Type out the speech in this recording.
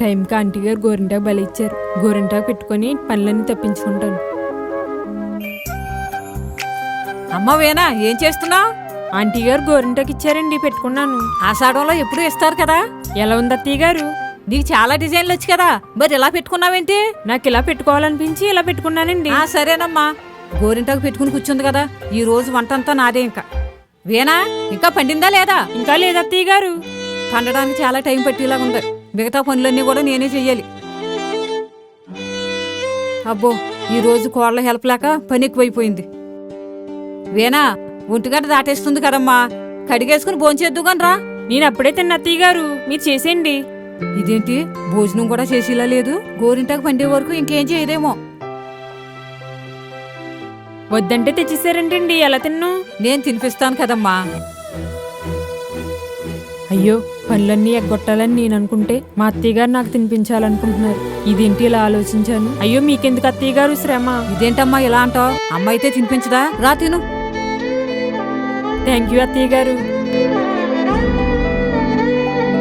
టైంకి ఆంటీ గారు గోరింటాకు బలి ఇచ్చారు. గోరింటాకు పెట్టుకొని పనులన్నీ తప్పించుకుంటాను. అమ్మ వేనా, ఏం చేస్తున్నావు? ఆంటీ గారు గోరింటాకు ఇచ్చారండి, పెట్టుకున్నాను. ఆషాఢంలో ఎప్పుడు ఇస్తారు కదా. ఎలా ఉంది అత్తయ్య గారు? నీకు చాలా డిజైన్లు వచ్చు కదా, మరి ఇలా పెట్టుకున్నావేంటి? నాకు ఇలా పెట్టుకోవాలనిపించి ఇలా పెట్టుకున్నానండి. సరేనమ్మా, గోరింటాకు పెట్టుకుని కూర్చుంది కదా, ఈ రోజు వంటంతా నాదే. ఇంకా వేనా, ఇంకా పండిందా లేదా? ఇంకా లేదు అత్తయ్య గారు. పండడానికి చాలా టైం పట్టేలాగా ఉంది. మిగతా పనులన్నీ కూడా నేనే చెయ్యాలి. అబ్బో, ఈ రోజు కోళ్ళ హెల్ప్ లేక పని ఎక్కువైపోయింది. వేనా, 1 గంట దాటేస్తుంది కదమ్మా, కడిగేసుకుని భోంచేద్దుగాని రా. నేను అప్పుడే తిన్న అత్తయ్య గారు, మీరు చేసేయండి. ఇదేంటి, భోజనం కూడా చేసేలా లేదు? గోరింటాకు పండే వరకు ఇంకేం చేయదేమో. వద్దంటే తెచ్చేసారంటండి, ఎలా తిన్ను? నేను తినిపిస్తాను కదమ్మా. అయ్యో, పనులన్నీ ఎగ్గొట్టాలని నేను అనుకుంటే మా అత్తయ్య గారు నాకు తినిపించాలనుకుంటున్నారు. ఇదేంటి ఇలా ఆలోచించాను. అయ్యో, మీకెందుకు అత్తయ్య గారు శ్రమ? ఇదేంటమ్మా ఇలా అంటావు? అమ్మ అయితే తినిపించదా? రా తిను. థ్యాంక్ యూ అత్తయ్య గారు.